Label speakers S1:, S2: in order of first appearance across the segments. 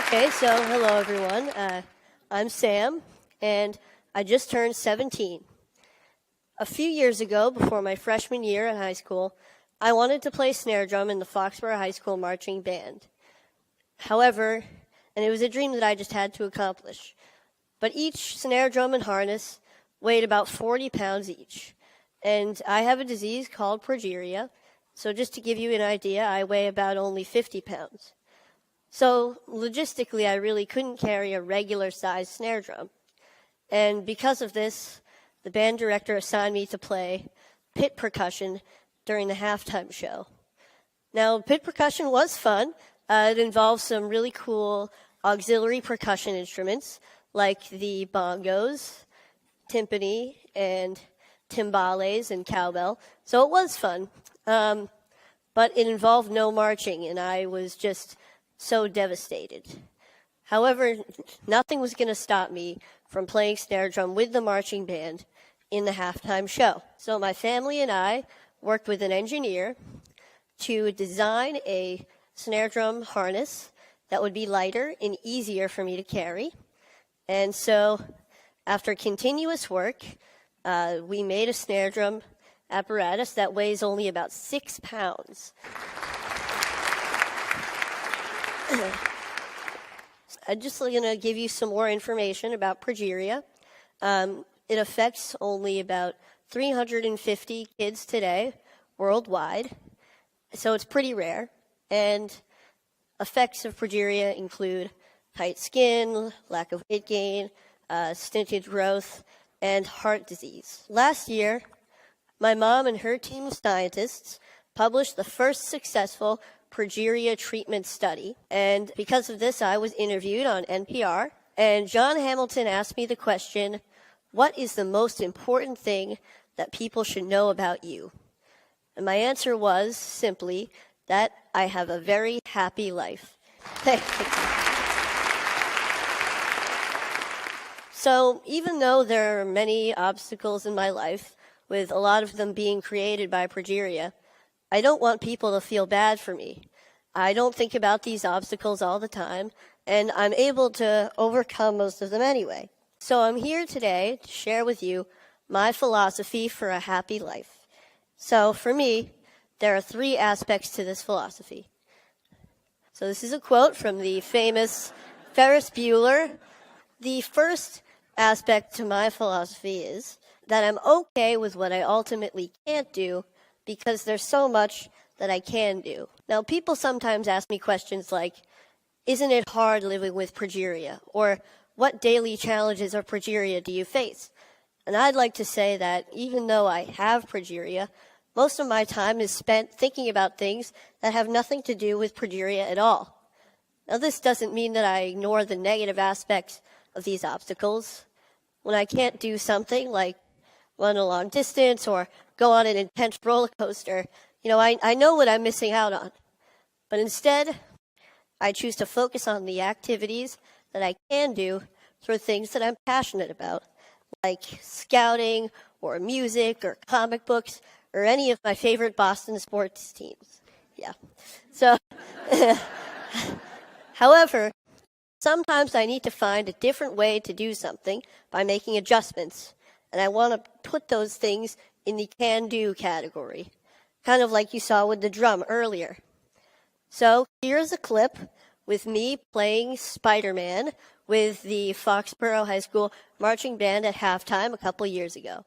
S1: Okay, so hello everyone. I'm Sam, and I just turned 17. A few years ago, before my freshman year in high school, I wanted to play snare drum in the Foxborough High School marching band. However, and it was a dream that I just had to accomplish, but each snare drum and harness weighed about 40 pounds each. And I have a disease called progeria, so just to give you an idea, I weigh about only 50 pounds. So logistically, I really couldn't carry a regular-sized snare drum. And because of this, the band director assigned me to play pit percussion during the halftime show. Now, pit percussion was fun. It involved some really cool auxiliary percussion instruments like the bongos, timpani, and timbales and cowbell. So it was fun. But it involved no marching, and I was just so devastated. However, nothing was going to stop me from playing snare drum with the marching band in the halftime show. So my family and I worked with an engineer to design a snare drum harness that would be lighter and easier for me to carry. And so after continuous work, we made a snare drum apparatus that weighs only about 6 pounds. I'm just going to give you some more information about progeria. It affects only about 350 kids today worldwide, so it's pretty rare. And effects of progeria include tight skin, lack of weight gain, stunted growth, and heart disease. Last year, my mom and her team of scientists published the first successful progeria treatment study. And because of this, I was interviewed on NPR. And John Hamilton asked me the question, what is the most important thing that people should know about you? And my answer was simply that I have a very happy life. Thank you. So even though there are many obstacles in my life, with a lot of them being created by progeria, I don't want people to feel bad for me. I don't think about these obstacles all the time, and I'm able to overcome most of them anyway. So I'm here today to share with you my philosophy for a happy life. So for me, there are 3 aspects to this philosophy. So this is a quote from the famous Ferris Bueller. The first aspect to my philosophy is that I'm okay with what I ultimately can't do because there's so much that I can do. Now, people sometimes ask me questions like, isn't it hard living with progeria? Or what daily challenges of progeria do you face? And I'd like to say that even though I have progeria, most of my time is spent thinking about things that have nothing to do with progeria at all. Now, this doesn't mean that I ignore the negative aspects of these obstacles. When I can't do something like run a long distance or go on an intense roller coaster, I know what I'm missing out on. But instead, I choose to focus on the activities that I can do through things that I'm passionate about, like scouting or music or comic books or any of my favorite Boston sports teams. Yeah. So, however, sometimes I need to find a different way to do something by making adjustments. And I want to put those things in the can-do category, kind of like you saw with the drum earlier. So here's a clip with me playing Spider-Man with the Foxborough High School marching band at halftime a couple years ago.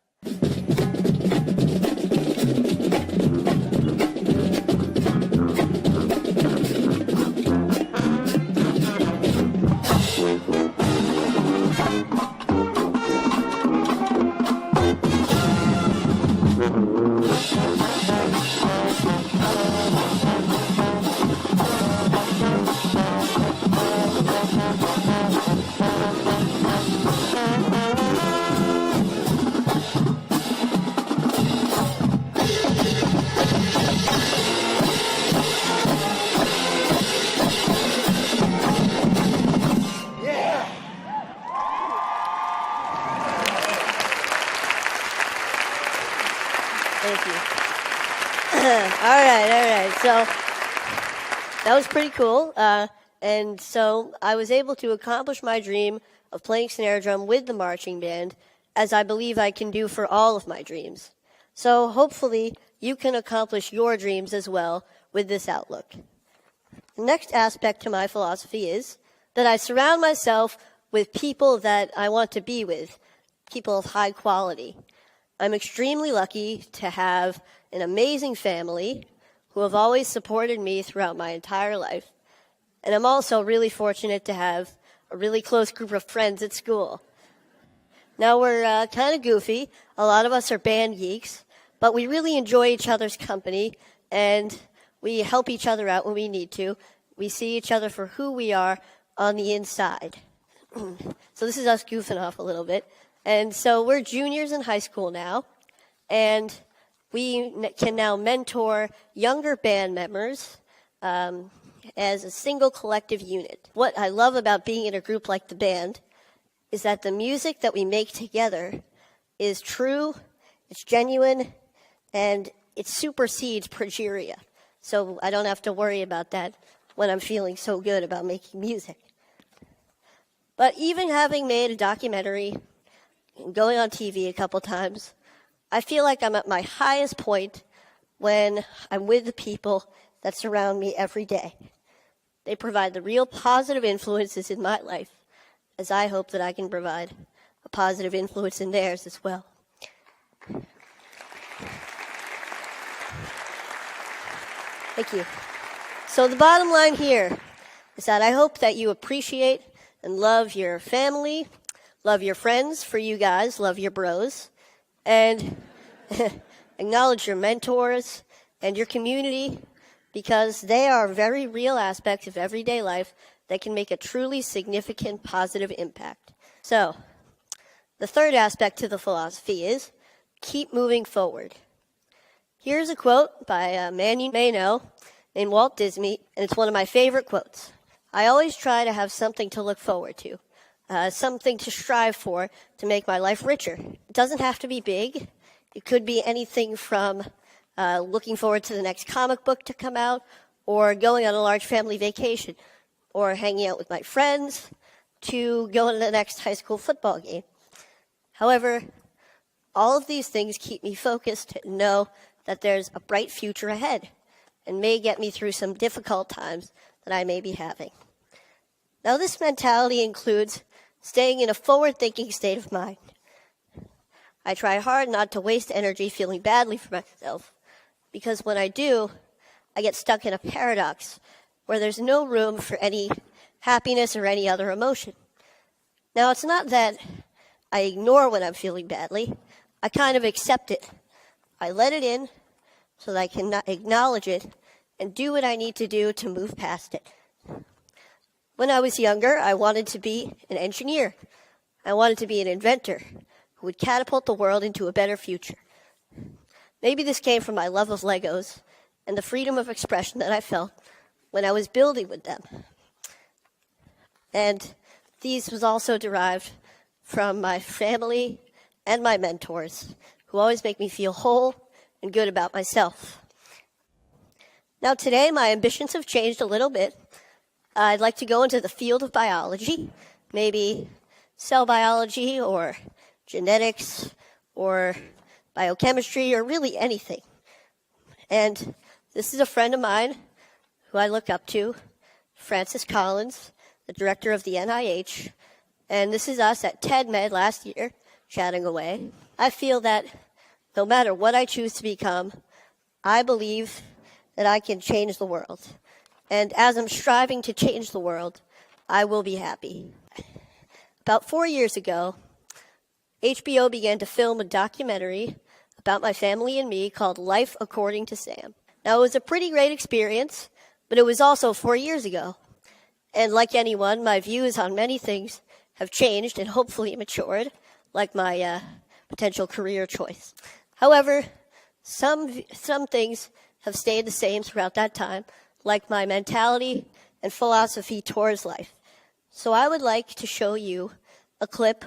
S1: Thank you. All right. So that was pretty cool. And so I was able to accomplish my dream of playing snare drum with the marching band, as I believe I can do for all of my dreams. So hopefully you can accomplish your dreams as well with this outlook. The next aspect to my philosophy is that I surround myself with people that I want to be with, people of high quality. I'm extremely lucky to have an amazing family who have always supported me throughout my entire life. And I'm also really fortunate to have a really close group of friends at school. Now, we're kind of goofy. A lot of us are band geeks, but we really enjoy each other's company, and we help each other out when we need to. We see each other for who we are on the inside. So this is us goofing off a little bit. And so we're juniors in high school now, and we can now mentor younger band members as a single collective unit. What I love about being in a group like the band is that the music that we make together is true, it's genuine, and it supersedes progeria. So I don't have to worry about that when I'm feeling so good about making music. But even having made a documentary and going on TV a couple times, I feel like I'm at my highest point when I'm with the people that surround me every day. They provide the real positive influences in my life, as I hope that I can provide a positive influence in theirs as well. Thank you. So the bottom line here is that I hope that you appreciate and love your family, love your friends, for you guys, love your bros, and acknowledge your mentors and your community, because they are very real aspects of everyday life that can make a truly significant positive impact. So, the third aspect to the philosophy is keep moving forward. Here's a quote by a man you may know named Walt Disney, and it's one of my favorite quotes. I always try to have something to look forward to, something to strive for to make my life richer. It doesn't have to be big. It could be anything from looking forward to the next comic book to come out, or going on a large family vacation, or hanging out with my friends, to going to the next high school football game. However, all of these things keep me focused and know that there's a bright future ahead and may get me through some difficult times that I may be having. Now, this mentality includes staying in a forward-thinking state of mind. I try hard not to waste energy feeling badly for myself, because when I do, I get stuck in a paradox where there's no room for any happiness or any other emotion. Now, it's not that I ignore when I'm feeling badly. I kind of accept it. I let it in so that I can acknowledge it and do what I need to do to move past it. When I was younger, I wanted to be an engineer. I wanted to be an inventor who would catapult the world into a better future. Maybe this came from my love of Legos and the freedom of expression that I felt when I was building with them. And these was also derived from my family and my mentors, who always make me feel whole and good about myself. Now today, my ambitions have changed a little bit. I'd like to go into the field of biology, maybe cell biology or genetics or biochemistry or really anything. And this is a friend of mine who I look up to, Francis Collins, the director of the NIH. And this is us at TED Med last year, chatting away. I feel that no matter what I choose to become, I believe that I can change the world. And as I'm striving to change the world, I will be happy. About 4 years ago, HBO began to film a documentary about my family and me called Life According to Sam. Now, it was a pretty great experience, but it was also 4 years ago. And like anyone, my views on many things have changed and hopefully matured, like my potential career choice. However, some things have stayed the same throughout that time, like my mentality and philosophy towards life. So I would like to show you a clip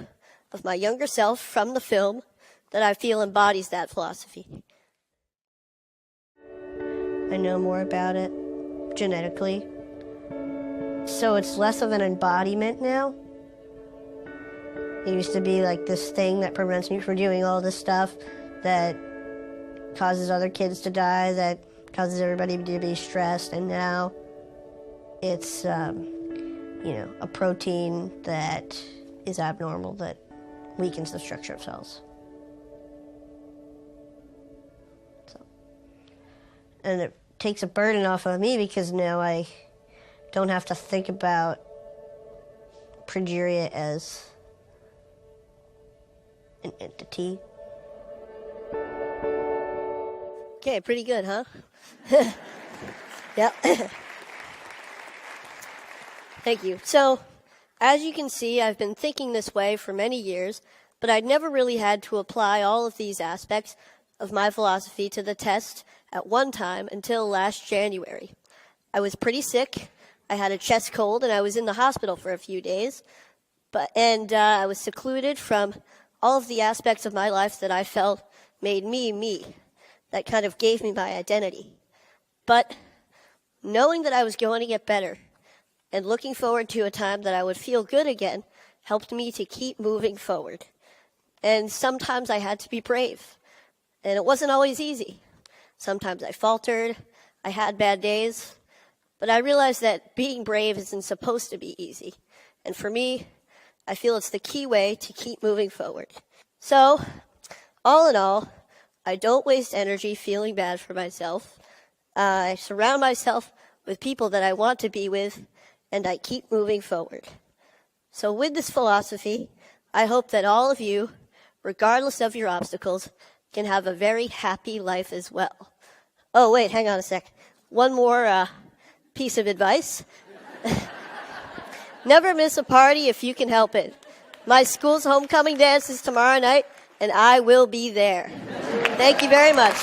S1: of my younger self from the film that I feel embodies that philosophy. I know more about it genetically
S2: So it's less of an embodiment now. It used to be like this thing that prevents me from doing all this stuff that causes other kids to die, that causes everybody to be stressed, and now it's, a protein that is abnormal, that weakens the structure of cells. And it takes a burden off of me because now I don't have to think about progeria as an entity.
S1: Okay, pretty good, huh? Yep. Thank you. So, as you can see, I've been thinking this way for many years, but I'd never really had to apply all of these aspects of my philosophy to the test at one time until last January. I was pretty sick. I had a chest cold, and I was in the hospital for a few days. I was secluded from all of the aspects of my life that I felt made me, me. That kind of gave me my identity. But knowing that I was going to get better and looking forward to a time that I would feel good again helped me to keep moving forward. And sometimes I had to be brave. And it wasn't always easy. Sometimes I faltered. I had bad days. But I realized that being brave isn't supposed to be easy. And for me, I feel it's the key way to keep moving forward. So, all in all, I don't waste energy feeling bad for myself. I surround myself with people that I want to be with, and I keep moving forward. So with this philosophy, I hope that all of you, regardless of your obstacles, can have a very happy life as well. Oh, wait, hang on a sec. One more piece of advice. Never miss a party if you can help it. My school's homecoming dance is tomorrow night, and I will be there. Thank you very much.